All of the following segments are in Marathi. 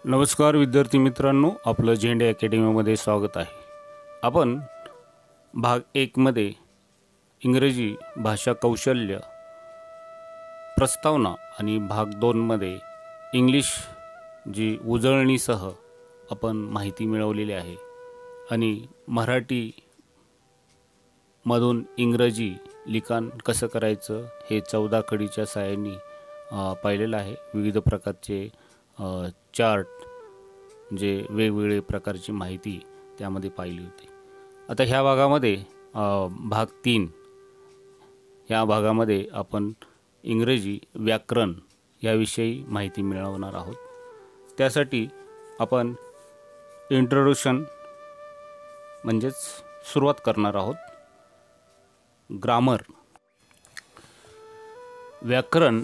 नमस्कार विद्यार्थी मित्रांनो, आपलं झेंडे अकॅडमीमध्ये स्वागत आहे. आपण भाग 1 मध्ये इंग्रजी भाषा कौशल्य प्रस्तावना आणि भाग 2 मध्ये इंग्लिश जी उजळणीसह आपण माहिती मिळवलेली आहे आणि मराठी मधून इंग्रजी लिखाण कसं करायचं हे 14 कडीच्या सहाय्याने पाहिलेलं आहे. विविध प्रकारचे चार्ट जे वेगवेगळे प्रकारची माहिती त्यामध्ये पाहिली होती. आता ह्या भागामध्ये भाग 3 ह्या भागामध्ये आपण इंग्रजी व्याकरण याविषयी माहिती मिळवणार आहोत. त्यासाठी आपण इंट्रोडक्शन म्हणजेच सुरुवात करणार आहोत. ग्रामर. व्याकरण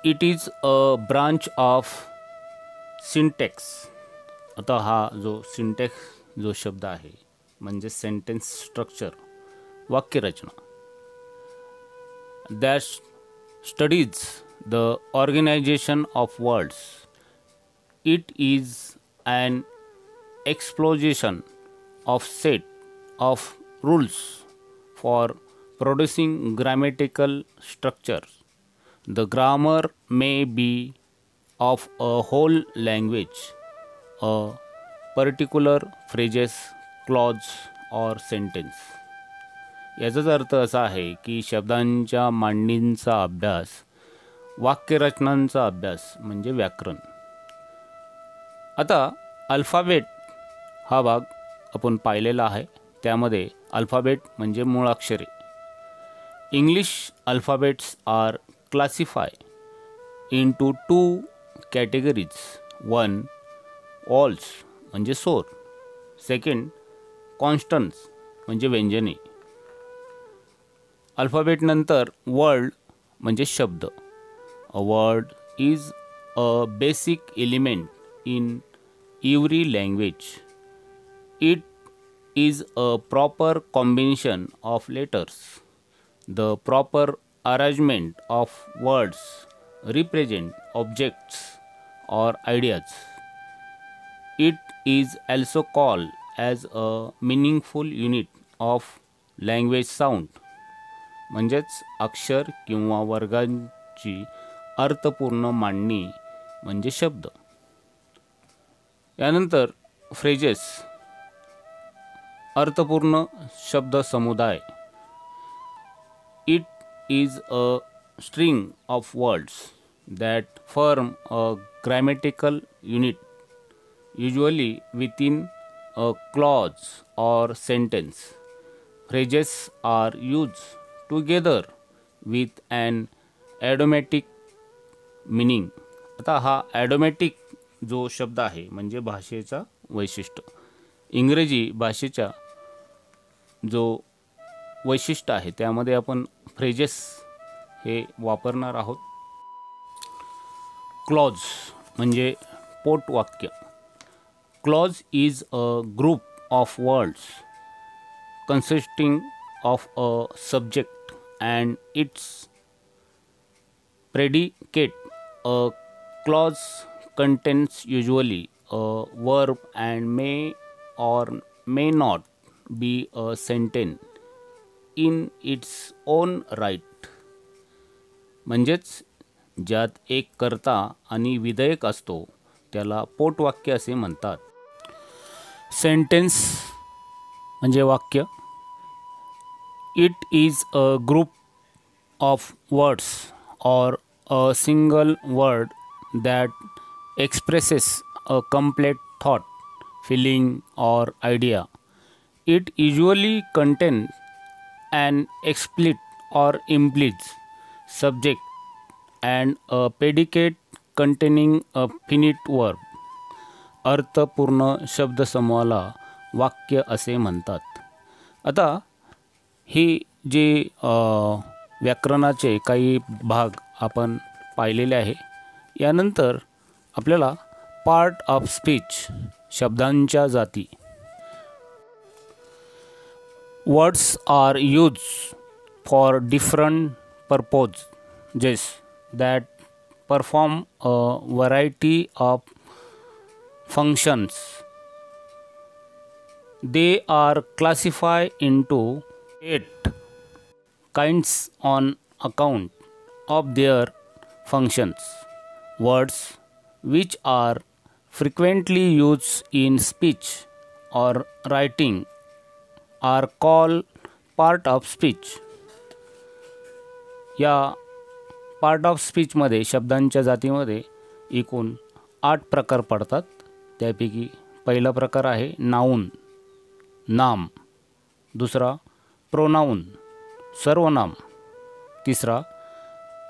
it is a branch of syntax. आता हा जो सिंटॅक्स जो शब्द आहे म्हणजे सेंटेन्स स्ट्रक्चर, वाक्यरचना, that studies the organisation of words. It is an explosion of set of rules for producing grammatical structures. The grammar may be of a whole language, a particular phrases, clause or sentence. याचाच अर्थ असा आहे की शब्दांच्या मांडणींचा अभ्यास, वाक्यरचनांचा अभ्यास म्हणजे व्याकरण. आता अल्फाबेट हा भाग आपण पाहिलेला आहे. त्यामध्ये अल्फाबेट म्हणजे मूळाक्षरे. English alphabets are classify into 2 categories. 1 vowels म्हणजे स्वर, 2 कॉन्स्टन्ट्स म्हणजे व्यंजने. अल्फाबेट नंतर वर्ड म्हणजे शब्द. A word is a basic element in every language. It is a proper combination of letters. The proper arrangement of words represent objects or ideas. It is also called as a meaningful unit of language sound. म्हणजेच अक्षर किंवा वर्गांची अर्थपूर्ण मांडणी म्हणजे शब्द. यानंतर फ्रेजेस, अर्थपूर्ण शब्द समुदाय. It is a string of words that form a grammatical unit, usually within a clause or sentence. Phrases are use together with an idiomatic meaning. आता हा ॲडोमॅटिक जो शब्द आहे म्हणजे भाषेचा वैशिष्ट्य. इंग्रजी भाषेचा जो वैशिष्ट्य आहे त्यामध्ये आपण फ्रेजेस हे वापरणार आहोत. क्लॉज म्हणजे पोटवाक्य. Clause is a group of words consisting of a subject and its predicate. A clause contains usually a verb and may or may not be a sentence in its own right. म्हणजेच ज्यात एक कर्ता आणि विधेयक असतो त्याला पोटवाक्य असे म्हणतात. सेंटेन्स म्हणजे वाक्य. It is a group of words or a single word that expresses a complete thought, feeling or idea. It usually contains an explicit or implicit subject and a predicate containing a finite verb. अर्थपूर्ण शब्दसमूहाला वाक्य असे म्हणतात. आता ही जे व्याकरणाचे काही भाग आपण पाहिलेले आहे. यानंतर आपल्याला पार्ट ऑफ स्पीच, शब्दांच्या जाती. Words are use for different purposes that perform a variety of functions. They are classified into 8 kinds on account of their functions. Words which are frequently used in speech or writing are called part of speech. या पार्ट ऑफ स्पीचमध्ये शब्दांच्या जातीमध्ये एकूण 8 प्रकार पडतात. त्यापैकी पहिला प्रकार आहे नाऊन, नाम. दुसरा प्रोनाऊन, सर्वनाम. तिसरा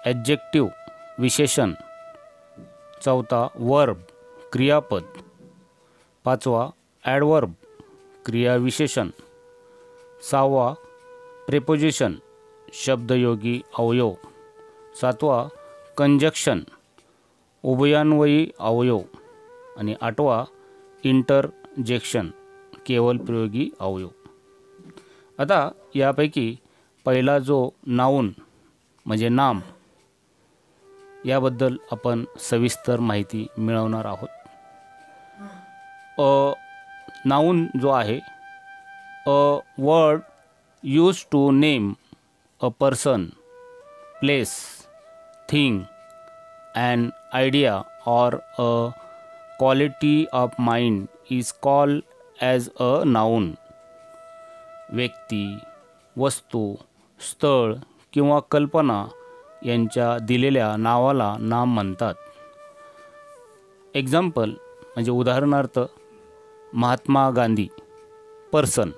ॲडजेक्टिव्ह, विशेषण. चौथा वर्ब, क्रियापद. पाचवा ॲडवर्ब, क्रियाविशेषण. सहावा प्रेपोजिशन, शब्दयोगी अवयव. सातवा कंजक्शन, उभयान्वयी अवयव. आणि आठवा इंटरजेक्शन, केवळ प्रयोगी अवयव. आता यापैकी पहिला जो नाऊन म्हणजे नाम, याबद्दल आपण सविस्तर माहिती मिळवणार आहोत. नाऊन जो आहे, a word use to name a person, place, thing, an idea or a quality of mind is called as a noun. व्यक्ती, वस्तू, स्थळ किंवा कल्पना यांच्या दिलेल्या नावाला नाम म्हणतात. एक्झाम्पल म्हणजे उदाहरणार्थ महात्मा गांधी. पर्सन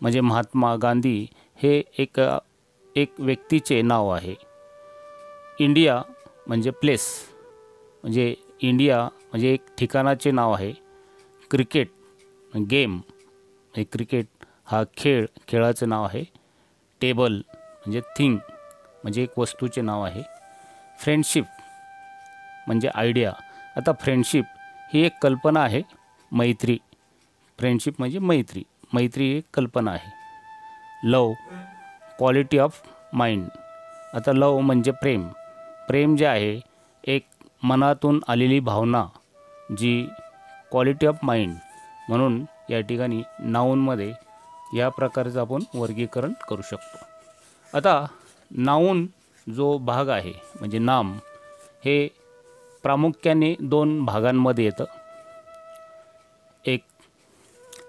म्हणजे महात्मा गांधी हे एक व्यक्तीचे नाव आहे. इंडिया म्हणजे प्लेस म्हणजे इंडिया म्हणजे एक ठिकाणाचे नाव आहे. क्रिकेट गेम म्हणजे क्रिकेट हा खेळाचे नाव आहे. टेबल म्हणजे थिंग म्हणजे एक वस्तूचे नाव आहे. फ्रेंडशिप म्हणजे आयडिया. आता फ्रेंडशिप ही एक कल्पना आहे. मैत्री, फ्रेंडशिप म्हणजे मैत्री, मैत्री ही एक कल्पना आहे. लव, क्वालिटी ऑफ माइंड. आता लव म्हणजे प्रेम. प्रेम जे आहे एक मनातून आलेली भावना, जी क्वालिटी ऑफ माइंड. म्हणून या ठिकाणी नाऊनमध्ये या प्रकारचं आपण वर्गीकरण करू शकतो. आता नाऊन जो भाग आहे म्हणजे नाम, हे प्रामुख्याने 2 भागांमध्ये येतं. एक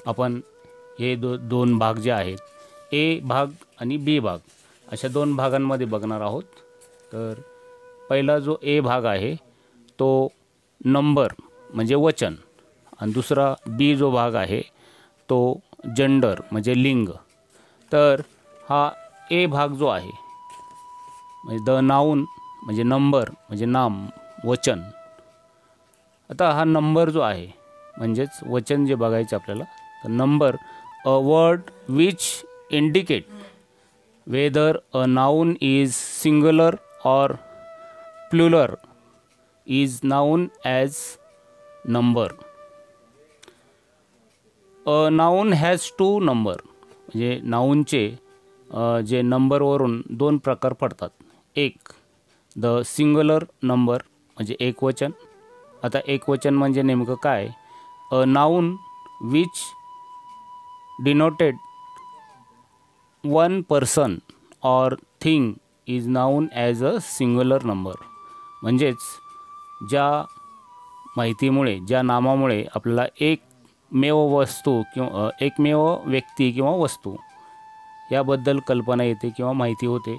आपण हे दोन भाग जे आहेत, ए भाग आणि बी भाग, अशा 2 भागांमध्ये बघणार आहोत. तर पहिला जो ए भाग आहे तो नंबर म्हणजे वचन, आणि दुसरा बी जो भाग आहे तो जेंडर म्हणजे लिंग. तर हा ए भाग जो आहे म्हणजे द नाऊन म्हणजे नंबर म्हणजे नाम, वचन. आता हा नंबर जो आहे म्हणजेच वचन जे बघायचं आपल्याला, तर number, a word which indicate weather a noun is singular और plural is known as number. A noun has 2 number. म्हणजे नाऊनचे जे नंबरवरून 2 प्रकार पडतात. एक द सिंग्युलर नंबर म्हणजे एकवचन. आता एकवचन म्हणजे नेमकं काय? A noun which denoted one person or thing is noun as a singular number. म्हणजेच ज्या माहितीमुळे, ज्या नामामुळे आपल्याला एकमेव वस्तू किंवा एकमेव व्यक्ती किंवा वस्तू याबद्दल कल्पना येते किंवा माहिती होते,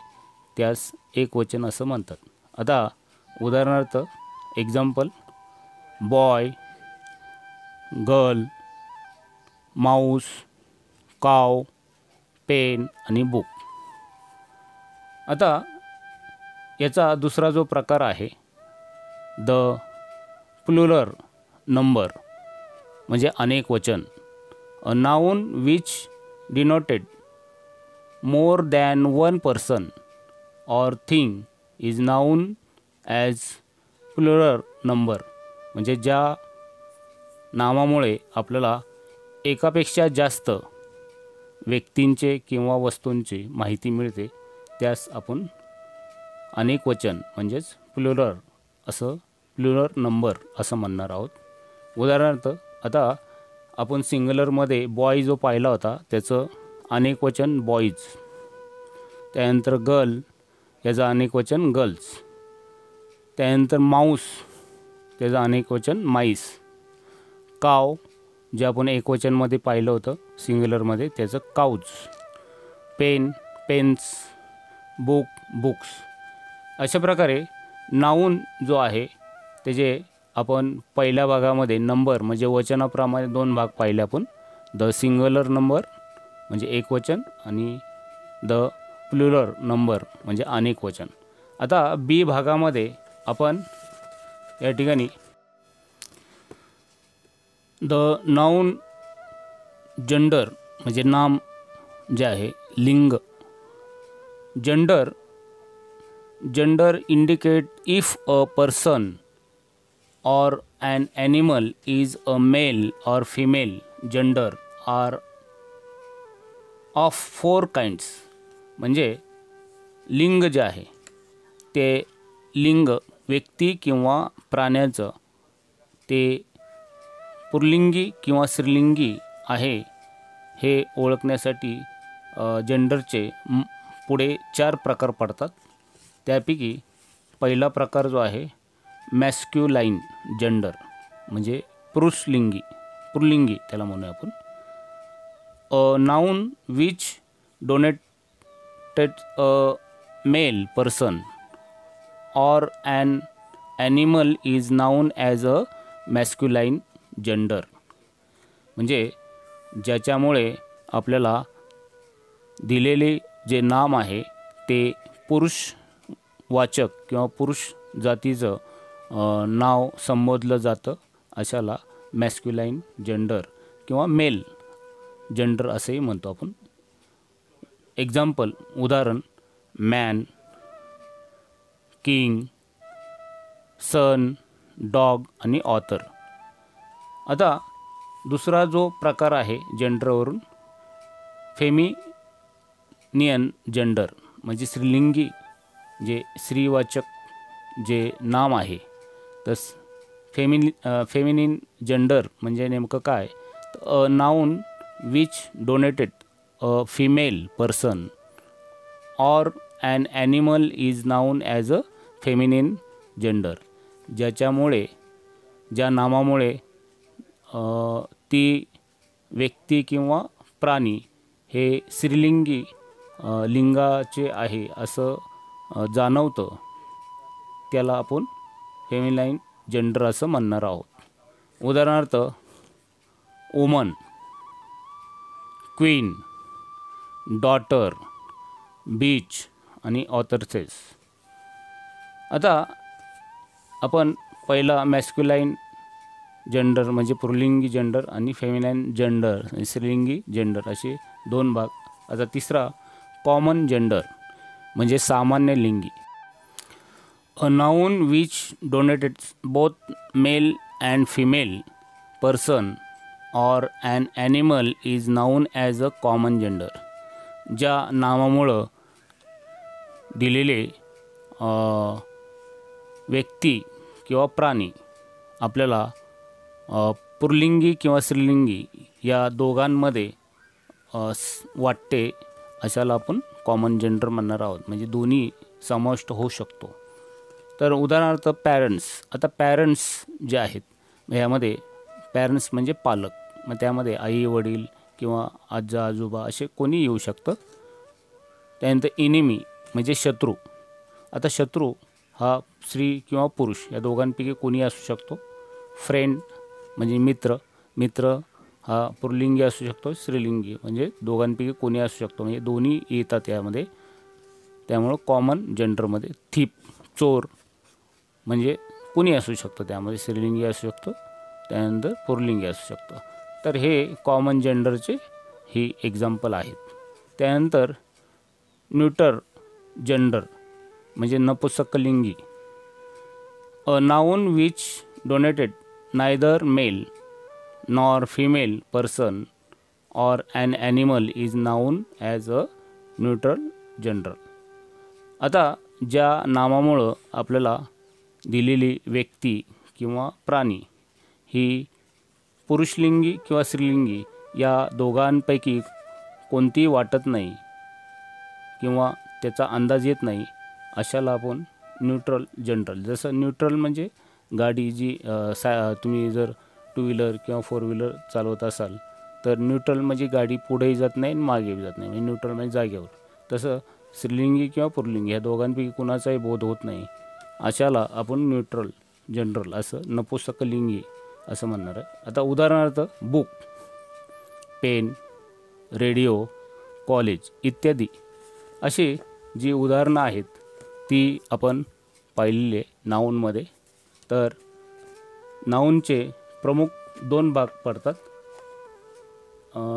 त्यास एकवचन असं म्हणतात. आता उदाहरणार्थ एक्झाम्पल, बॉय, गर्ल, माऊस, काव, पेन आणि बुक. आता याचा दुसरा जो प्रकार आहे द प्लुरल नंबर म्हणजे अनेक वचन. A noun which denoted more than one person or thing is noun as plural number. म्हणजे ज्या नामामुळे आपल्याला एकापेक्षा जास्त व्यक्तींचे किंवा वस्तूंची माहिती मिळते, त्यास आपण अनेक वचन म्हणजेच प्लुरल नंबर असं म्हणणार आहोत. उदाहरणार्थ आता आपण सिंग्युलरमध्ये बॉय जो पाहिला होता त्याचं अनेकवचन बॉईज, त्यानंतर गर्ल याचं अनेकवचन गर्ल्स, त्यानंतर माऊस त्याचं अनेकवचन माईस, काव जे आपण एकवचनमध्ये पाहिलं होतं सिंग्युलरमध्ये त्याचं काउज, पेन पेन्स, बुक बुक्स. अशा प्रकारे नाऊन जो आहे त्याचे आपण पहिल्या भागामध्ये नंबर म्हणजे वचनाप्रमाणे 2 भाग पाहिले आपण, द सिंग्युलर नंबर म्हणजे एकवचन आणि द प्लुरल नंबर म्हणजे अनेकवचन. आता बी भागामध्ये आपण या ठिकाणी द नाऊन जेंडर म्हणजे नाम जे आहे लिंग. Gender indicate if a person or an animal is a male or female. Gender are of 4 kinds. म्हणजे लिंग जे आहे ते लिंग व्यक्ती किंवा प्राण्याचं ते पुल्लिंगी किंवा स्त्रीलिंगी आहे हे ओळखण्यासाठी जेंडरचे पुढे 4 प्रकार पडतात. त्यापैकी पहिला प्रकार जो आहे मॅस्क्युलाइन जेंडर म्हणजे पुल्लिंगी त्याला म्हणूया आपण. A noun which donated a male person or an animal is noun as a masculine gender. म्हणजे ज्याच्यामुळे आपल्याला दिलेले जे नाम आहे ते पुरुषवाचक किंवा पुरुष जातीचं नाव संबोधलं जातं अशाला मॅस्क्युलाइन जेंडर किंवा मेल जेंडर असेही म्हणतो आपण. एक्झाम्पल उदाहरण मॅन, किंग, सन, डॉग आणि ऑथर. आता दुसरा जो प्रकार आहे जेंडरवरून फेमिनियन जेंडर म्हणजे स्त्रीलिंगी जे स्त्रीवाचक जे नाम आहे. तर फेमिनिन जेंडर म्हणजे नेमकं काय, a noun which donated a female person or an animal is noun as a feminine gender. ज्याच्यामुळे ज्या नामामुळे ती व्यक्ती किंवा प्राणी हे स्त्रीलिंगी लिंगाचे आहे असं जाणवतं त्याला आपण फेमिनाईन जेंडर असं म्हणणार आहोत. उदाहरणार्थ वुमन, क्वीन, डॉटर, बीच आणि ऑथरसेस. आता आपण पहिला मॅस्क्युलाइन जेंडर म्हणजे पुल्लिंगी जेंडर आणि फेमिनाईन जेंडर स्त्रीलिंगी जेंडर असे 2 भाग. आता तिसरा कॉमन जेंडर म्हणजे सामान्य लिंगी. A noun which denotes both male and female person or an animal is known as a common gender. ज्या नामामुळं दिलेले व्यक्ती किंवा प्राणी आपल्याला पुल्लिंगी किंवा स्त्रीलिंगी या दोघांमध्ये वाटते अशाला आपण कॉमन जेंडर म्हणणार आहोत. म्हणजे दोन्ही समाविष्ट होऊ शकतो. तर उदाहरणार्थ पॅरेंट्स. आता पॅरेंट्स जे आहेत यामध्ये पॅरेंट्स म्हणजे पालक, मग त्यामध्ये आई वडील किंवा आजा आजोबा असे कोणी येऊ शकतं. त्यानंतर इनिमी म्हणजे शत्रू. आता शत्रू हा स्त्री किंवा पुरुष या दोघांपैकी कोणी असू शकतो. फ्रेंड म्हणजे मित्र हा पुल्लिंगी असू शकतो, स्त्रीलिंगी म्हणजे दोघांपैकी कोणी असू शकतो. म्हणजे दोन्ही येतात यामध्ये. त्यामुळं कॉमन जेंडरमध्ये थीप चोर म्हणजे कुणी असू शकतं, त्यामध्ये स्त्रीलिंगी असू शकतं, त्यानंतर पुल्लिंगी असू शकतं. तर हे कॉमन जेंडरचे ही एक्झाम्पल आहेत. त्यानंतर न्यूटर जेंडर म्हणजे नपुंसकलिंगी. A noun which donated neither male nor female person or an animal is noun as a neutral gender. आता ज्या नामामुळं आपल्याला दिलेली व्यक्ती किंवा प्राणी ही पुरुषलिंगी किंवा स्त्रीलिंगी या दोघांपैकी कोणतीही वाटत नाही किंवा त्याचा अंदाज येत नाही अशाला आपण न्यूट्रल जनरल. जसं न्यूट्रल म्हणजे गाडी जी तुम्ही जर टू व्हीलर किंवा फोर व्हीलर चालवत असाल तर न्यूट्रल म्हणजे गाडी पुढेही जात नाही आणि मागेही जात नाही, म्हणजे न्यूट्रल म्हणजे जागेवर. तसं स्त्रीलिंगी किंवा पुल्लिंगी ह्या दोघांपैकी कुणाचाही बोध होत नाही अशाला आपण न्यूट्रल जनरल असं नपुंसकलिंगी असं म्हणणार आहे. आता उदाहरणार्थ बुक, पेन, रेडिओ, कॉलेज इत्यादी अशी जी उदाहरणं आहेत ती आपण पाहिलेले नाऊनमध्ये. तर नाऊनचे प्रमुख दोन भाग पडतात,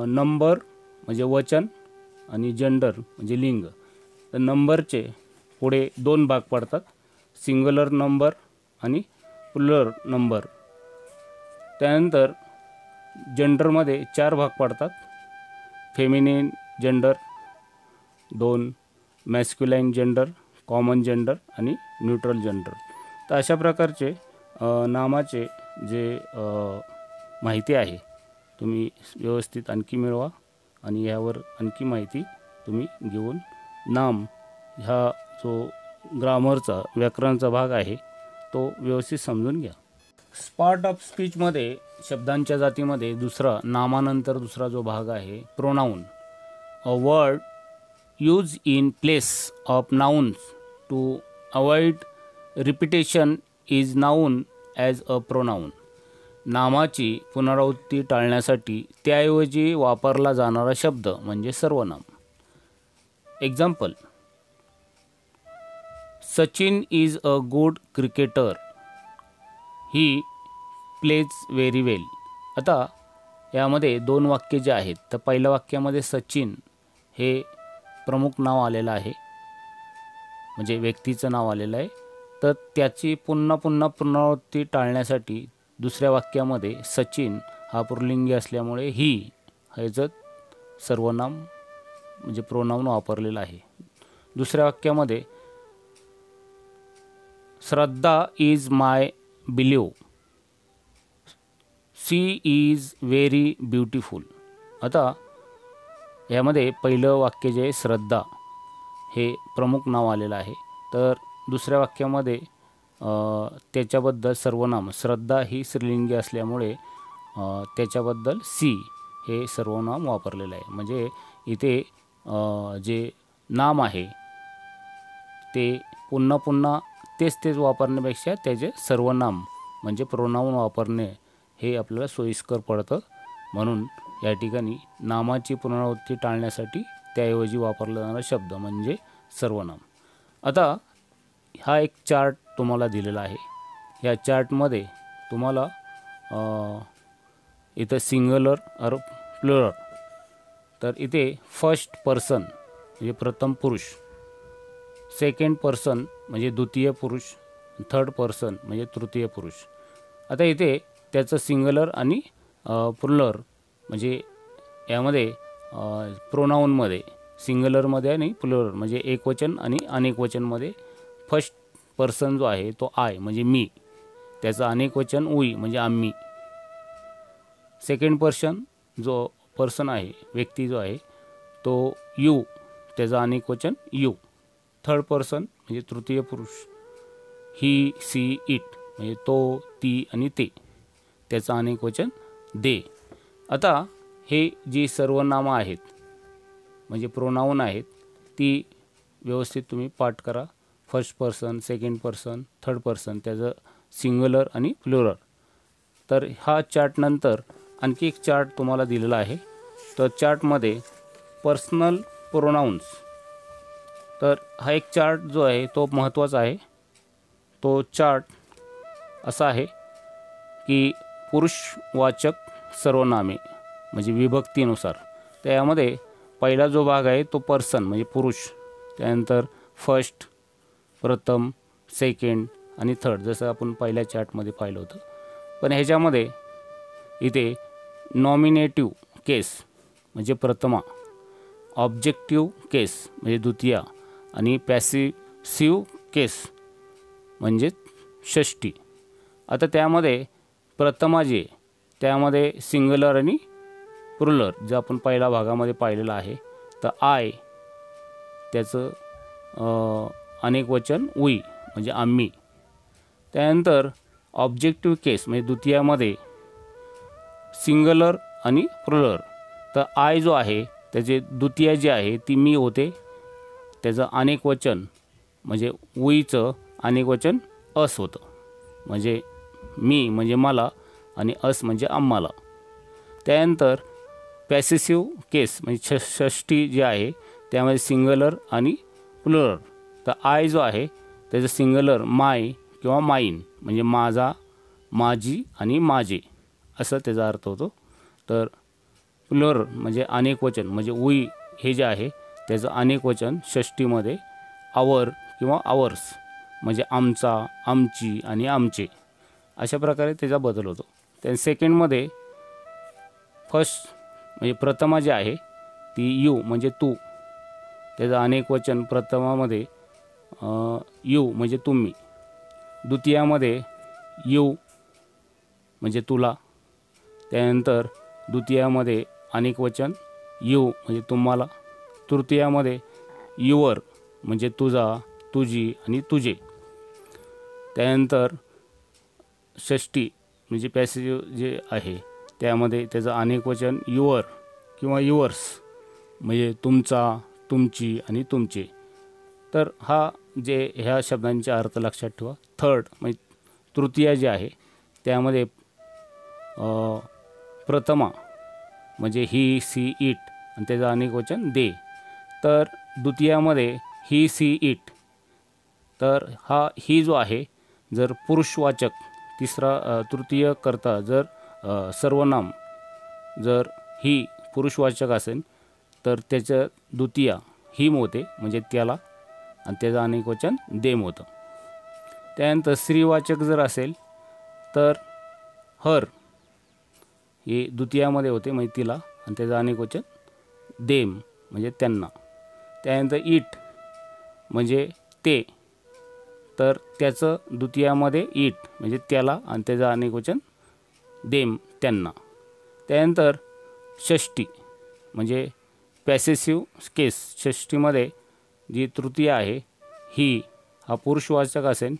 नंबर म्हणजे वचन आणि जेंडर म्हणजे लिंग. तर नंबरचे पुढे दोन भाग पडतात, सिंग्युलर नंबर आणि प्लुरल नंबर. त्यानंतर जेंडरमध्ये चार भाग पडतात, feminine gender 2, masculine gender, common gender आणि न्यूट्रल जेंडर. तर अशा प्रकारचे नामाचे जे माहिती आहे तुम्ही व्यवस्थित आणखी मिळवा आणि यावर आणखी माहिती तुम्ही घेऊन नाम ह्या जो ग्रामरचा व्याकरणाचा भाग आहे तो व्यवस्थित समजून घ्या. पार्ट ऑफ स्पीचमध्ये शब्दांच्या जातीमध्ये दुसरा नामानंतर दुसरा जो भाग आहे pronoun. A word use in place of nouns to avoid repetition is noun as a pronoun. नामाची पुनरावृत्ती टाळण्यासाठी त्याऐवजी वापरला जाणारा शब्द म्हणजे सर्वनाम. Example, Sachin is a good cricketer, he plays very well. आता यामध्ये दोन वाक्य जे आहेत तर पहिल्या वाक्यामध्ये सचिन हे प्रमुख नाव आलेलं आहे, म्हणजे व्यक्तीचं नाव आलेलं आहे. तर त्याची पुन्हा पुनरावृत्ती टाळण्यासाठी दुसऱ्या वाक्यामध्ये सचिन हा पुल्लिंगी असल्यामुळे ही ह्याचं सर्वनाम म्हणजे प्रोनाऊन वापरलेलं आहे. दुसऱ्या वाक्यामध्ये Shraddha is my believe, she is very beautiful. आता यामध्ये पहिलं वाक्य जे श्रद्धा हे प्रमुख नाव आलेलं आहे, तर दुसऱ्या वाक्यामध्ये त्याच्याबद्दल सर्वनाम श्रद्धा ही स्त्रीलिंगी असल्यामुळे त्याच्याबद्दल सी हे सर्वनाम वापरलेलं आहे. म्हणजे इथे जे नाम आहे ते पुन्हा तेच वापरण्यापेक्षा त्याचे सर्वनाम म्हणजे प्रोनाऊन वापरणे हे आपल्याला सोयीस्कर पडतं. म्हणून या ठिकाणी नामाची पुनरावृत्ती टाळण्यासाठी त्याऐवजी वापरला जाणारा शब्द म्हणजे सर्वनाम. आता हा एक चार्ट तुम्हाला दिलेला आहे. या चार्टमध्ये तुम्हाला इथं सिंग्युलर और प्लुरल, तर इथे फर्स्ट पर्सन म्हणजे प्रथम पुरुष, सेकंड पर्सन म्हणजे द्वितीय पुरुष, थर्ड पर्सन म्हणजे तृतीय पुरुष. आता इथे त्याचं सिंग्युलर आणि प्लुरल म्हणजे यामध्ये प्रोनाऊनमध्ये सिंग्युलरमध्ये आणि प्लुरल म्हणजे एकवचन आणि अनेकवचनमध्ये फर्स्ट पर्सन जो आहे तो आय म्हणजे मी, त्याचं अनेकवचन उई म्हणजे आम्ही. सेकंड पर्सन आहे व्यक्ती जो आहे तो यू, त्याचं अनेकवचन यू. थर्ड पर्सन म्हणजे तृतीय पुरुष ही, सी, इट म्हणजे तो, ती आणि ते, त्याचं अनेकवचन दे. आता हे जी सर्वनामं आहेत म्हणजे प्रोनाऊन आहेत ती व्यवस्थित तुम्ही पाठ करा. First person, second person, third person, त्याचं सिंग्युलर आणि प्लुरल. तर हा चार्टनंतर आणखी एक चार्ट तुम्हाला दिलेला आहे. तर चार्टमध्ये पर्सनल प्रोनाऊन्स, तर हा एक चार्ट जो आहे तो महत्त्वाचा आहे. तो चार्ट असा आहे की पुरुषवाचक सर्वनामे म्हणजे विभक्तीनुसार. त्यामध्ये पहिला जो भाग आहे तो पर्सन म्हणजे पुरुष, त्यानंतर फर्स्ट प्रथम, सेकंड आणि थर्ड जसं आपण पहिल्या चार्टमध्ये पाहिलं होतं. पण ह्याच्यामध्ये इथे नॉमिनेटिव्ह केस म्हणजे प्रथमा, ऑब्जेक्टिव्ह केस म्हणजे द्वितीया आणि पॅसिव्ह केस म्हणजे षष्टी. आता त्यामध्ये प्रथमा जे त्यामध्ये सिंग्युलर आणि प्लुरल जे आपण पहिल्या भागामध्ये पाहिलेलं आहे. तर आय त्याचं अनेक वचन वी म्हणजे आम्ही. त्यानंतर ऑब्जेक्टिव्ह केस म्हणजे द्वितीयामध्ये सिंग्युलर आणि प्लुरल. तर आय जो आहे त्याचे द्वितीय जे आहे ती मी होते, त्याचं अनेक वचन म्हणजे वीचं अनेक वचन अस होतं, म्हणजे मी म्हणजे मला आणि अस म्हणजे आम्हाला. त्यानंतर पॅसेसिव्ह केस म्हणजे षष्टी जे आहे त्यामध्ये सिंग्युलर आणि प्लुरल. तर आय जो आहे त्याचं सिंग्युलर माय किंवा माईन म्हणजे माझा, माझी आणि माझे असं त्याचा अर्थ होतो. तर प्लुरल म्हणजे अनेक वचन म्हणजे वी हे जे आहे त्याचं अनेक वचन षष्टीमध्ये आवर किंवा आवर्स म्हणजे आमचा, आमची आणि आमचे अशा प्रकारे त्याचा बदल होतो. त्या सेकंडमध्ये फर्स्ट म्हणजे प्रथमा जे आहे ती यू म्हणजे तू, त्याचं अनेक वचन प्रथमामध्ये यू म्हणजे तुम्ही, द्वितीयामध्ये यू म्हणजे तुला, त्यानंतर द्वितीयामध्ये अनेक वचन यू म्हणजे तुम्हाला, तृतीयामध्ये युवर म्हणजे तुझा, तुझी आणि तुझे. त्यानंतर षष्टी म्हणजे पॅसेज जे आहे त्यामध्ये त्याचं अनेक वचन युवर किंवा युवर्स म्हणजे तुमचा, तुमची आणि तुमचे. तर हा जे ह्या शब्दांचे अर्थ लक्षात ठेवा. थर्ड म्हणजे तृतीया जे आहे त्यामध्ये प्रथमा म्हणजे ही, सी, इट आणि त्याचं अनेक वचन दे. तर द्वितीयामध्ये ही, सी, इट. तर हा ही जो आहे जर पुरुषवाचक तृतीय करता जर सर्वनाम जर ही पुरुषवाचक असेल तर त्याचं द्वितीया हिम होते म्हणजे त्याला, आणि त्याचं अनेक वचन देम होतं. त्यानंतर स्त्रीवाचक जर असेल तर हर हे द्वितीयामध्ये होते म्हणजे तिला, आणि त्याचं अनेक वचन देम म्हणजे त्यांना. त्यानंतर इट म्हणजे ते, तर त्याचं द्वितीयामध्ये इट म्हणजे त्याला आणि त्याचं अनेक वचन देम त्यांना. त्यानंतर षष्टी म्हणजे पॅसेसिव्ह केस, षष्टीमध्ये जी तृतीय आहे ही हा पुरुषवाचक असेल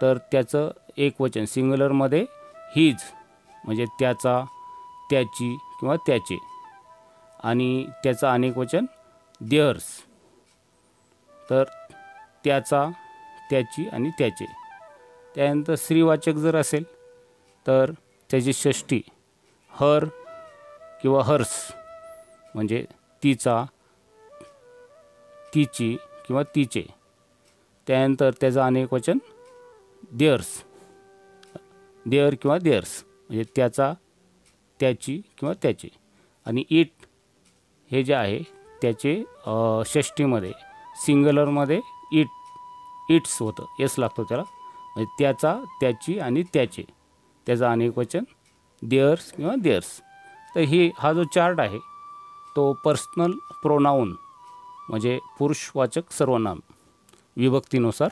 तर त्याचं एक वचन सिंग्युलरमध्ये हीज म्हणजे त्याचा, त्याची किंवा त्याचे, आणि त्याचं अनेक वचन देअर्स तर त्याचा, त्याची आणि त्याचे. त्यानंतर स्त्रीवाचक जर असेल तर त्याची षष्टी हर किंवा हर्स म्हणजे तिचा, तिची किंवा तिचे. त्यानंतर त्याचं अनेक वचन देअर्स, देअर किंवा देअर्स म्हणजे त्याचा, त्याची किंवा त्याचे. आणि इट हे जे आहे त्याचे षष्टीमध्ये सिंग्युलरमध्ये इट्स होतं, एस लागतो त्याला म्हणजे त्याचा, त्याची आणि त्याचे, त्याचं अनेक वचन देअर्स किंवा देअर्स. तर हा जो चार्ट आहे तो पर्सनल प्रोनाऊन म्हणजे पुरुषवाचक सर्वनाम विभक्तीनुसार.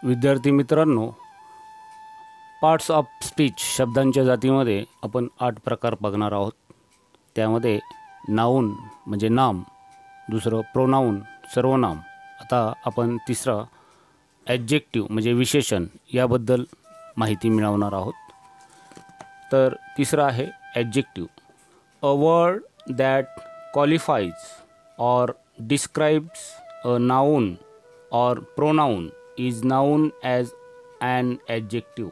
विद्यार्थी मित्रांनो, पार्ट्स ऑफ स्पीच शब्दांच्या जातीमध्ये आपण 8 प्रकार बघणार आहोत. त्यामध्ये नाऊन म्हणजे नाम, दुसरं प्रोनाऊन सर्वनाम, आता आपण तिसरा ॲडजेक्टिव्ह म्हणजे विशेषण याबद्दल माहिती मिळवणार आहोत. तर तिसरा आहे adjective, a word that qualifies or describes a noun or pronoun is noun as an adjective.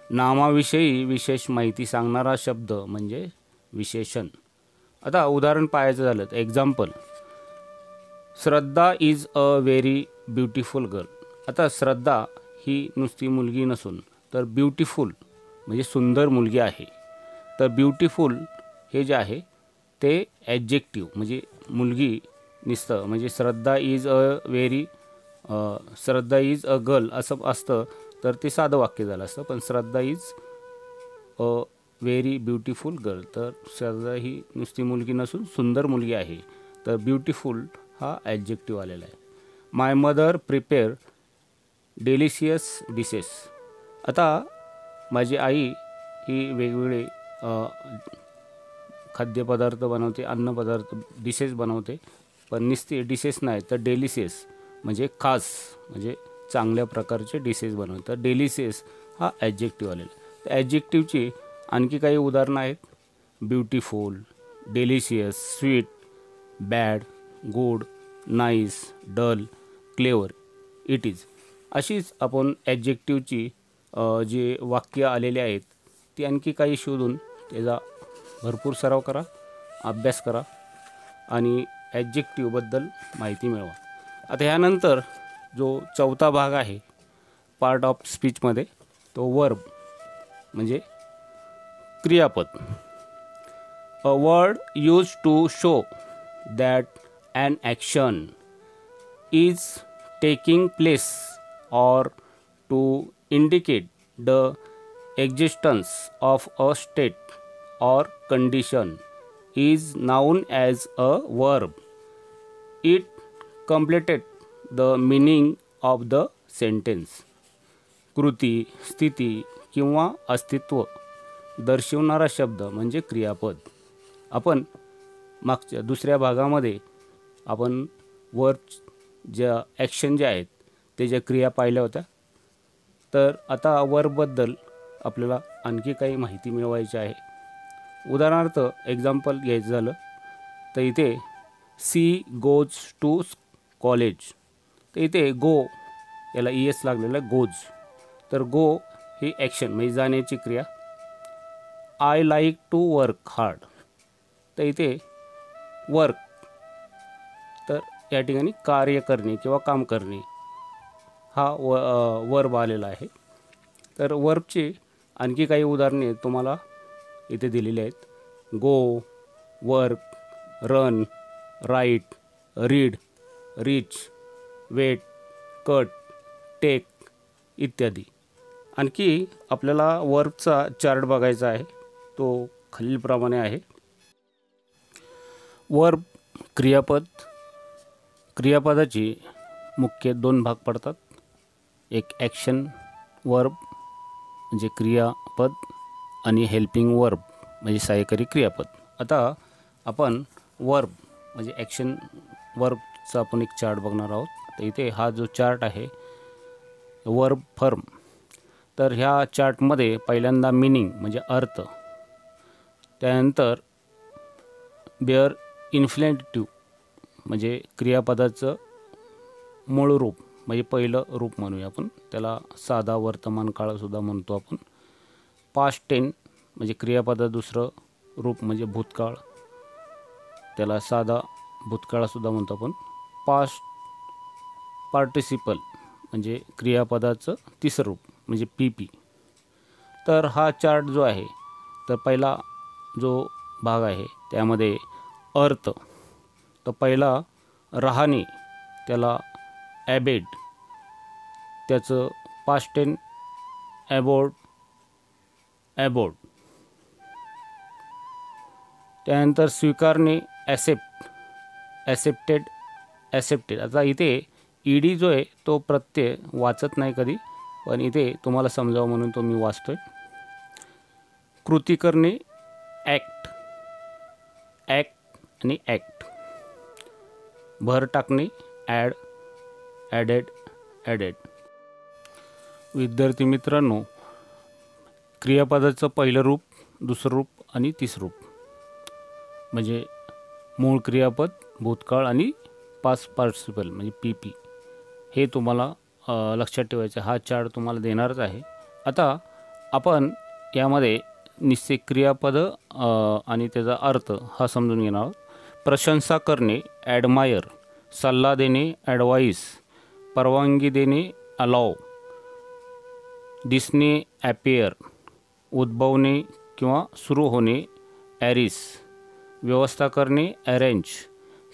नामाविषयी विशेष माहिती सांगणारा शब्द म्हणजे विशेषण. आता उदाहरण पाहायचं झालं तर example, Shraddha is a very beautiful girl. आता श्रद्धा ही नुसती मुलगी नसून तर ब्युटिफुल म्हणजे सुंदर मुलगी आहे. तर ब्युटिफुल हे जे आहे ते ॲडजेक्टिव्ह म्हणजे मुलगी निसतं म्हणजे श्रद्धा इज अ गर्ल असं असतं तर ते साधं वाक्य झालं असतं. पण Shraddha is a very beautiful girl, तर श्रद्धा ही नुसती मुलगी नसून सुंदर मुलगी आहे. तर ब्युटिफुल हा ॲडजेक्टिव्ह आलेला आहे. माय मदर प्रिपेअर डेलिशियस डिशेस. आता माझी आई ही वेगवेगळे खाद्यपदार्थ बनवते, अन्नपदार्थ डिशेस बनवते. पण नुसते डिशेस नाही तर डेलिशियस म्हणजे खास, म्हणजे चांगल्या प्रकारचे डिशेस बनवतात. डेलिशियस हा ॲडजेक्टिव्ह आलेला. तर ॲडजेक्टिव्हची आणखी काही उदाहरणं आहेत. Beautiful, delicious, sweet, bad, good, nice, dull, clever, it is. अशीच आपण ॲडजेक्टिव्हची जे वाक्य आलेले आहेत ती आणखी काही शोधून त्याचा भरपूर सराव करा, अभ्यास करा आणि ॲडजेक्टिव्हबद्दल माहिती मिळवा. आता ह्यानंतर जो चौथा भाग आहे पार्ट ऑफ स्पीचमध्ये, तो वर्ब म्हणजे क्रियापद. A word use to show that an action is taking place or to indicate the existence of a state or condition is known as a verb. It completed the meaning of the sentence. कृती, स्थिती किंवा अस्तित्व दर्शवणारा शब्द म्हणजे क्रियापद. आपण मागच्या दुसऱ्या भागामध्ये आपण वर्ब ज्या ॲक्शन ज्या आहेत त्याच्या क्रिया पाहिल्या होत्या. तर आता वर्बबद्दल आपल्याला आणखी काही माहिती मिळवायची आहे. उदाहरणार्थ एक्झाम्पल घ्यायचं झालं तर इथे सी गोज टू कॉलेज. तर इथे गो याला ES लागलेलं आहे, गोज. तर गो ही ॲक्शन म्हणजे जाण्याची क्रिया. I like to work hard. तर इथे वर्क, तर या ठिकाणी कार्य करणे किंवा काम करणे हा वर्ब आलेला आहे. तर वर्बची आणखी काही उदाहरणे तुम्हाला इथे दिलेली आहेत. Go, work, run, write, read, reach, wait, cut, take इत्यादी. आणखी आपल्याला वर्बचा चार्ट बघायचा आहे. तो खालीलप्रमाणे आहे. वर्ब क्रियापद. क्रियापदाची मुख्य दोन भाग पडतात. एक ॲक्शन वर्ब म्हणजे क्रियापद आणि हेल्पिंग वर्ब म्हणजे सहाय्यकारी क्रियापद. आता आपण वर्ब म्हणजे ॲक्शन वर्बचा आपण एक चार्ट बघणार आहोत. तर इथे हा जो चार्ट आहे वर्ब फर्म. तर ह्या चार्टमध्ये पहिल्यांदा मिनिंग म्हणजे अर्थ, त्यानंतर बेअर इन्फ्लेटिव्ह म्हणजे क्रियापदाचं मूळ रूप म्हणजे पहिलं रूप म्हणूया आपण त्याला. साधा वर्तमान काळसुद्धा म्हणतो आपण. पास्ट टेन म्हणजे क्रियापदा दुसरं रूप म्हणजे भूतकाळ, त्याला साधा भूतकाळसुद्धा म्हणतो आपण. पास्ट पार्टिसिपल म्हणजे क्रियापदाचं तिसरं रूप म्हणजे PP. तर हा चार्ट जो आहे तर पहिला जो भाग आहे त्यामध्ये अर्थ. तर पहिला राहणे त्याला ॲबेड, त्याचं पास्ट टेन ॲबोर्ड, ॲबोर्ड. त्यानंतर स्वीकारणे ॲसेप्ट, ॲसेप्टेड, ॲसेप्टेड. आता इथे ED जो आहे तो प्रत्यय वाचत नाही कधी, पण इथे तुम्हाला समजावं म्हणून तो मी वाचतो आहे. कृती करणे ॲक्ट, ॲक्ट आणि ॲक्ट. भर टाकणे ॲड, ॲडेड, ॲडेड. विद्यार्थी मित्रांनो, क्रियापदाचं पहिलं रूप, दुसरं रूप आणि तिसरं रूप म्हणजे मूळ क्रियापद, भूतकाळ आणि पास्ट पार्टिसिपल म्हणजे PP हे तुम्हाला लक्षात ठेवायचं. हा चार्ट तुम्हाला देणारच आहे. आता आपण यामध्ये निश्चित क्रियापद आणि त्याचा अर्थ हा समजून घेणार आहोत. प्रशंसा करणे ॲडमायर, सल्ला देणे ॲडवाईस, परवानगी देणे अलाव, दिसणे ॲपियर, उद्भवणे किंवा सुरू होणे ॲरिस, व्यवस्था करणे ॲरेंज,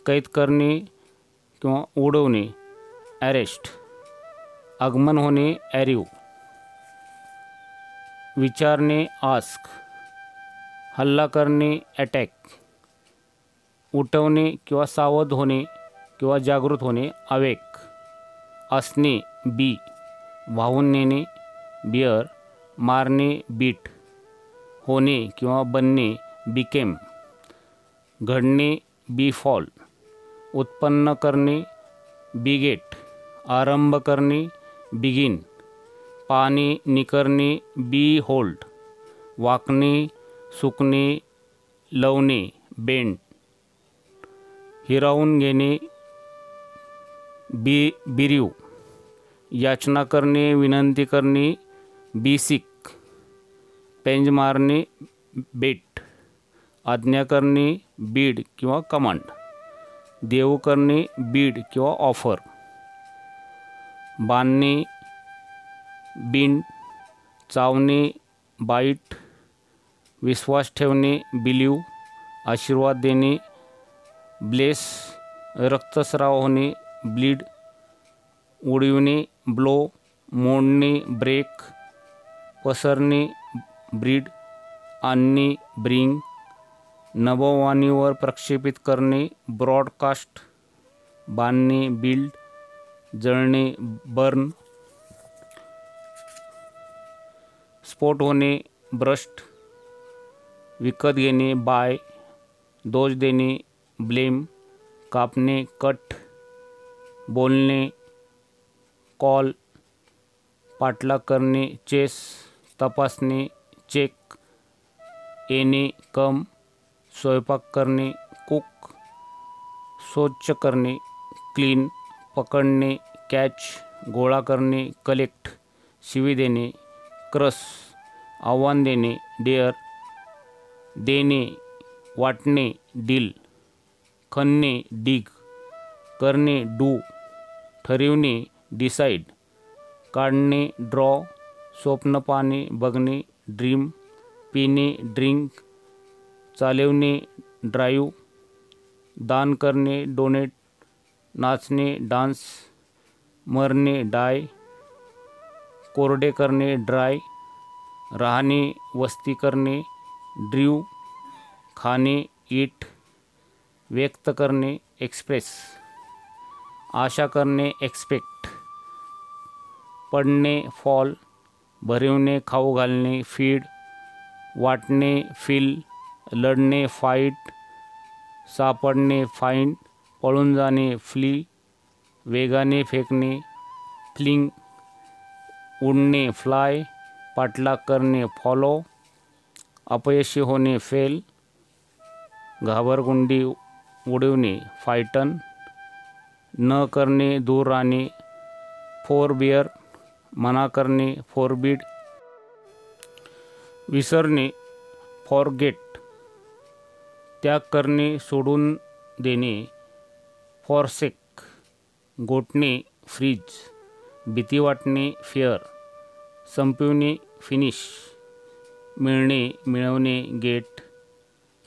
कैद करणे किंवा उडवणे ॲरेस्ट, आगमन होणे ॲरिव, विचारणे आस्क, हल्ला करणे अटॅक, उठवणे किंवा सावध होणे किंवा जागृत होणे अवेक, असणे बी, वाहून नेणे बिअर, मारणे बीट, होणे किंवा बनणे बिकेम, घडणे बिफॉल, उत्पन्न करणे बिगेट, आरंभ करणे बिगिन, पाणी निकरणे बी होल्ड, वाकणे सुकणे लवणे बेंड, हिरावून घेणे बिरीव, याचना करणे विनंती करणे बिसिक, पेंज मारणे बेट, आज्ञा करणे बीड किंवा कमांड, देऊ करणे बीड किंवा ऑफर, बांधणे बिंड, चावणे बाईट, विश्वास ठेवणे बिलीव, आशीर्वाद देणे ब्लेस, रक्तस्राव होणे ब्लीड, उडविणे ब्लो, मोडणे ब्रेक, पसरणे ब्रीड, आणणे ब्रिंग, नभोवाणीवर प्रक्षेपित करणे ब्रॉडकास्ट, बांधणे बिल्ड, जळणे बर्न, स्फोट होणे ब्रस्ट, विकत घेणे बाय, दोष देणे ब्लेम, कापणे कट, बोलणे कॉल, पाठलाग करणे चेस, तपासणे चेक, येणे कम, स्वयंपाक करणे कुक, स्वच्छ करणे क्लीन, पकडणे कॅच, गोळा करणे कलेक्ट, शिवी देणे क्रस, आव्हान देणे डेअर, देणे वाटणे डील, खणणे डिग, करणे डू, ठरविणे डिसाईड, काढणे ड्रॉ, स्वप्न पाहणे बघणे ड्रीम, पिणे ड्रिंक, चालवणे ड्राईव्ह, दान करणे डोनेट, नाचणे डान्स, मरणे डाय, कोरडे करणे ड्राय, राहणे वस्ती करणे ड्रीव, खाणे ईट, व्यक्त करणे एक्सप्रेस, आशा करणे एक्सपेक्ट, पडणे फॉल, भरवणे खाऊ घालणे फीड, वाटणे फिल, लढणे फाईट, सापडणे फाईंड, पळून जाणे फ्ली, वेगाने फेकणे फ्लिंग, उडणे फ्लाय, पाठलाग करणे फॉलो, अपयशी होणे फेल, घाबरगुंडी उडविणे फायटन, न करणे दूर राहणे फोरबिअर, मना करणे फोरबिड, विसरणे फॉरगेट, त्याग करणे सोडून देणे फॉरसेक, गोठणे फ्रीज, भीती वाटणे फिअर, संपविणे फिनिश, मिळणे मिळवणे गेट,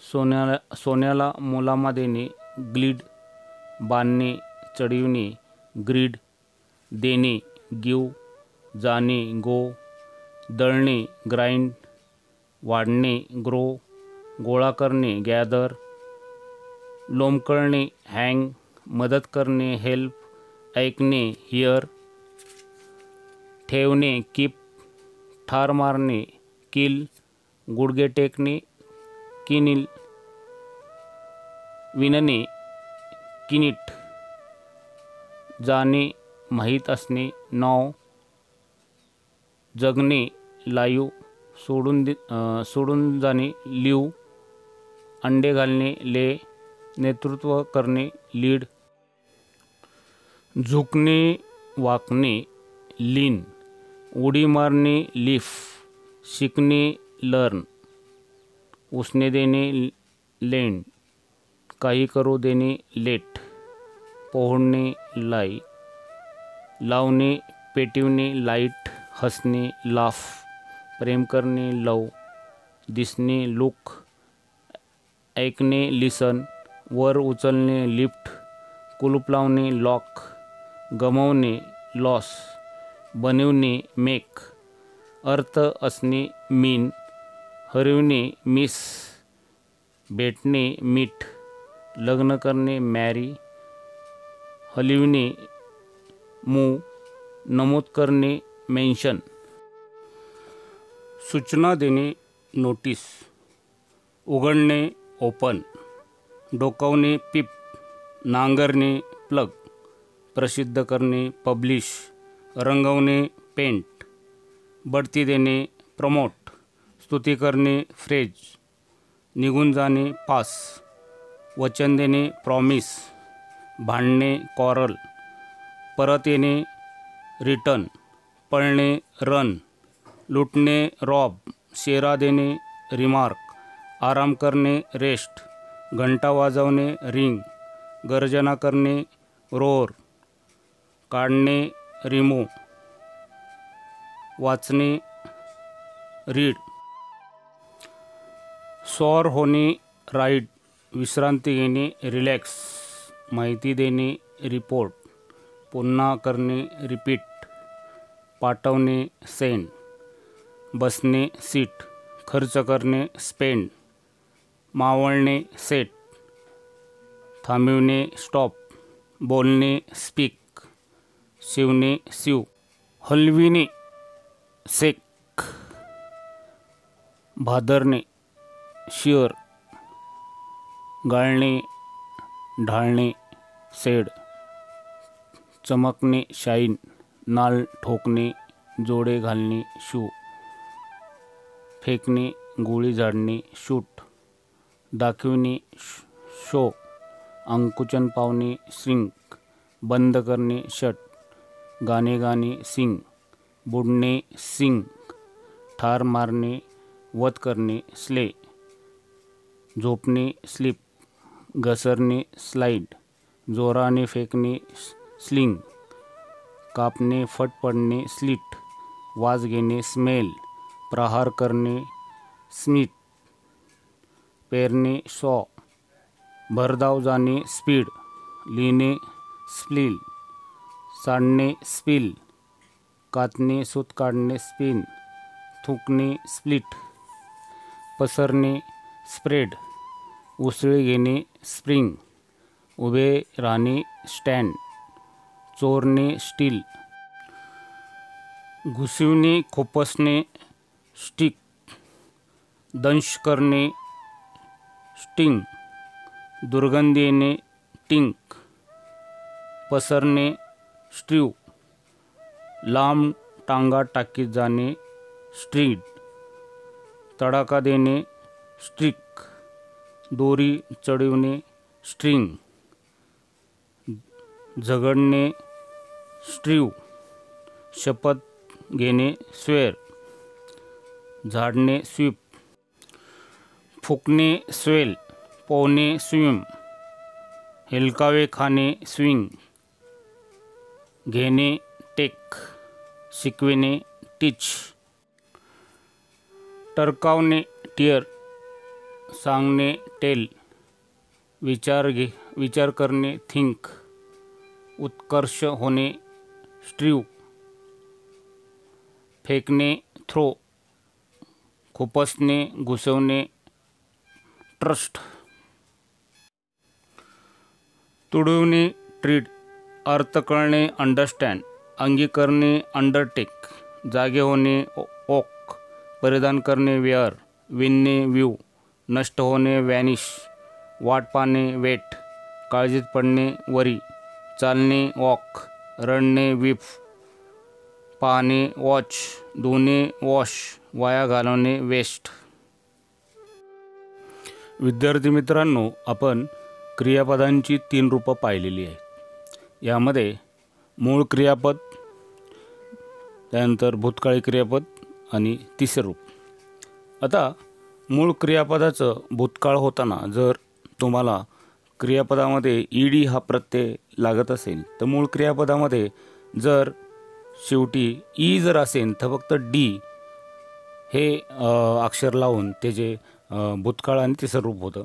सोन्याला मुलामा देणे ग्लीड, बांधणे चढविणे ग्रीड, देणे गिव, जाणे गो, दळणे ग्राइंड, वाढणे ग्रो, गोळा करणे गॅदर, लोंबकळणे हँग, मदत करणे हेल्प, ऐकणे हिअर, ठेवणे कीप, ठार मारणे किल, गुडघे टेकणे किनिल, विणणे किनिट, जाणे माहीत असणे नाव, जगणे लाईव, सोडून जाणे लिव, अंडे घालणे ले, नेतृत्व करणे लीड, झुकणे वाकणे लीन, उडी मारणे लिफ, शिकणे लर्न, उसने देणे लेंड, काही करू देणे लेट, पोहणे लाई, लावणे पेटविणे लाईट, हसणे लाफ, प्रेम करणे लव, दिसणे लुक, ऐकणे लिसन, वर उचलणे लिफ्ट, कुलूप लावणे लॉक, गमावणे लॉस, बनविणे मेक, अर्थ असणे मीन, हरविणे मिस, भेटणे मीठ, लग्न करणे मॅरी, हलविणे मूव, नमूद करणे मेन्शन, सूचना देणे नोटीस, उघडणे ओपन, डोकावणे पिप, नांगरणे प्लग, प्रसिद्ध करणे पब्लिश, रंगवणे पेंट, बढती देणे प्रमोट, स्तुती करणे फ्रेज, निघून जाणे पास, वचन देणे प्रॉमिस, भांडणे कॉरल, परत येणे रिटर्न, पळणे रन, लुटणे रॉब, शेरा देणे रिमार्क, आराम करणे रेस्ट, घंटा वाजवणे रिंग, गर्जना करणे रोर, काढणे रिमूव्ह, वाचणे रीड, सॉर होणे राईड, विश्रांती घेणे रिलॅक्स, माहिती देणे रिपोर्ट, पुन्हा करणे रिपीट, पाठवणे सेंड, बसणे सीट, खर्च करणे स्पेंड, मावळणे सेट, थांबविणे स्टॉप, बोलणे स्पीक, शिवणे शिव, हलविणे सेक, भादरणे शिअर, गाळणे ढाळणे सेड, चमकणे शाईन, नाल ठोकणे जोडे घालणे शू, फेकणे गोळी झाडणे शूट, दाखविणे शो, अंकुचन पावणे श्रिंक, बंद करणे शट, गाणे गाणे सिंग, बुडणे सिंग, ठार मारणे वध करणे स्ले, झोपणे स्लीप, घसरणे स्लाइड, जोराने फेकणे स्लिंग, कापणे फट पडणे स्लिट, वास घेणे स्मेल, प्रहार करणे स्मिथ, पेरणे सॉ, भरधाव जाणे स्पीड, लिहिणे स्प्लील, सांडणे स्पिल, कातणे सूत काढणे स्पिन, थुंकणे स्प्लिट, पसरणे स्प्रेड, उसळी घेणे स्प्रिंग, उभे राहणे स्टँड, चोरणे स्टील, घुसविणे खोपसणे स्टिक, दंश करणे स्टिंग, दुर्गंधी येणे टिंक, पसरणे स्ट्रीव, लांब टांगा टाकीत जाणे स्ट्रीट, तडाखा देणे स्ट्रिक, दोरी चढविणे स्ट्रिंग, झगडणे स्ट्रीव, शपथ घेणे स्वेअर, झाडणे स्वीप, फुकणे स्वेल, पोहणे स्विम, हेलकावे खाणे स्विंग, घेणे टेक, शिकविणे टीच, टरकावणे टियर, सांगणे टेल, विचार करणे थिंक, उत्कर्ष होणे स्ट्रीव, फेकणे थ्रो, खुपसणे घुसवणे ट्रस्ट, तुडविणे ट्रीट, अर्थ कळणे अंडरस्टँड, अंगीकरणे अंडरटेक, जागे होणे ओक, परिधान करणे वेअर, विणणे व्ह्यू, नष्ट होणे वॅनिश, वाट पाहणे वेट, काळजीत पडणे वरी, चालणे वॉक, रडणे विफ, पाहणे वॉच, धुणे वॉश, वाया घालवणे वेस्ट. विद्यार्थी मित्रांनो, आपण क्रियापदांची 3 रूपं पाहिलेली आहेत. यामध्ये मूळ क्रियापद, त्यानंतर भूतकाळी क्रियापद आणि तिसरे रूप. आता मूळ क्रियापदाचं भूतकाळ होताना जर तुम्हाला क्रियापदामध्ये ईडी हा प्रत्यय लागत असेल तर मूळ क्रियापदामध्ये जर शेवटी ई जर असेल तर फक्त डी हे अक्षर लावून त्याचे भूतकाळ आणि तिसरं रूप होतं.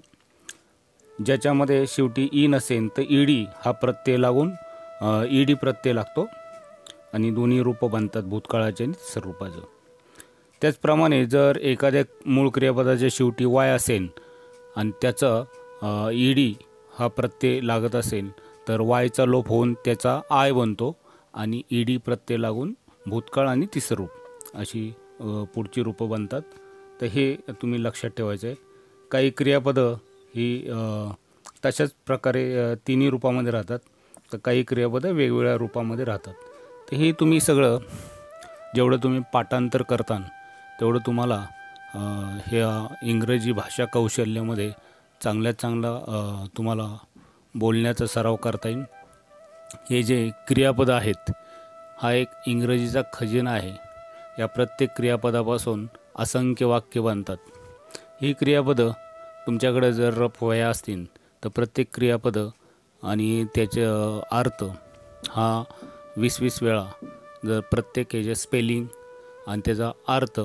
ज्याच्यामध्ये शेवटी ई नसेल तर ईडी हा प्रत्यय लागून ईडी प्रत्यय लागतो आणि दोन्ही रूपं बनतात, भूतकाळाचे आणि तिसरं रूपाचं. त्याचप्रमाणे जर एखाद्या मूळ क्रियापदाच्या शेवटी वाय असेल आणि त्याचं ईडी हा प्रत्यय लागत असेल तर वायचा लोप होऊन त्याचा आय बनतो आणि ईडी प्रत्यय लागून भूतकाळ आणि तिसरं रूप अशी पुढची रूपं बनतात. तर हे तुम्ही लक्षात ठेवायचं आहे. काही क्रियापदं ही तशाच प्रकारे तिन्ही रूपामध्ये राहतात, तर काही क्रियापदं वेगवेगळ्या रूपामध्ये राहतात. तर हे तुम्ही सगळं जेवढं तुम्ही पाठांतर करता तेवढं तुम्हाला हे इंग्रजी भाषा कौशल्यामध्ये चांगल्यात चांगला तुम्हाला बोलण्याचा सराव करता येईल. हे जे क्रियापदं आहेत, हा एक इंग्रजीचा खजिना आहे. या प्रत्येक क्रियापदापासून असंख्य वाक्य बनतात. ही क्रियापदं तुमच्याकडे जर रफ वह्या असतील तर प्रत्येक क्रियापदं आणि त्याचे अर्थ हा 20-20 वेळा, जर प्रत्येक याचे स्पेलिंग आणि त्याचा अर्थ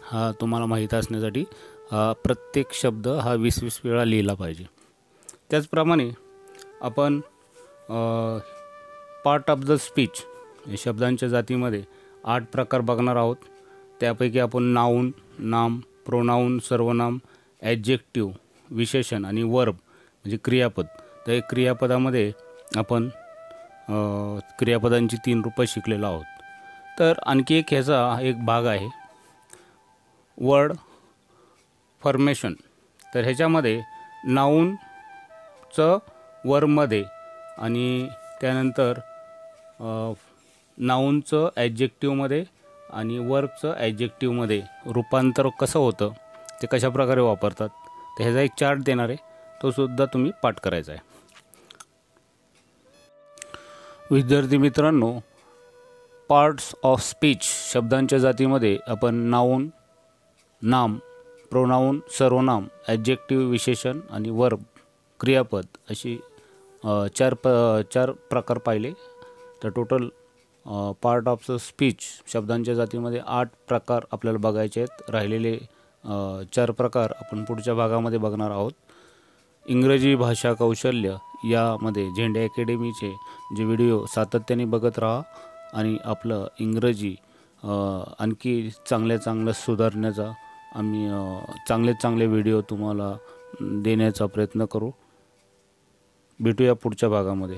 हा तुम्हाला माहीत असण्यासाठी हा प्रत्येक शब्द हा 20-20 वेळा लिहिला पाहिजे. त्याचप्रमाणे आपण पार्ट ऑफ द स्पीच या शब्दांच्या जातीमध्ये 8 प्रकार बघणार आहोत. त्यापैकी आपण नाऊन, नाम, प्रोनाऊन, सर्वनाम, ॲडजेक्टिव्ह, विशेषण आणि वर्ब म्हणजे क्रियापद. तर एक क्रियापदामध्ये आपण क्रियापदांची 3 रूपं शिकलेलो आहोत. तर आणखी एक ह्याचा एक भाग आहे वर्ड फॉर्मेशन. तर ह्याच्यामध्ये नाऊनचं वर्बमध्ये आणि त्यानंतर नाऊनचं ॲडजेक्टिव्हमध्ये आणि वर्बचं ॲडजेक्टिव्हमध्ये रूपांतर कसं होतं, ते कशा प्रकारे वापरतात, तर ह्याचा एक चार्ट देणार आहे, तो सुद्धा तुम्ही पाठ करायचा आहे. विद्यार्थी मित्रांनो, पार्ट्स ऑफ स्पीच शब्दांच्या जातीमध्ये आपण नाऊन, नाम, प्रोनाऊन, सर्वनाम, ॲडजेक्टिव्ह, विशेषण आणि वर्ब क्रियापद अशी 4 प्रकार पाहिले. तर total part of the speech शब्दांच्या जातीमध्ये 8 प्रकार आपल्याला बघायचे आहेत. राहिलेले 4 प्रकार आपण पुढच्या भागामध्ये बघणार आहोत. इंग्रजी भाषा कौशल्य यामध्ये झेंडे अकॅडमीचे जे व्हिडिओ सातत्याने बघत राहा आणि आपलं इंग्रजी आणखी चांगलं सुधारण्याचा आम्ही चांगले व्हिडिओ तुम्हाला देण्याचा प्रयत्न करू. भेटूया पुढच्या भागामध्ये.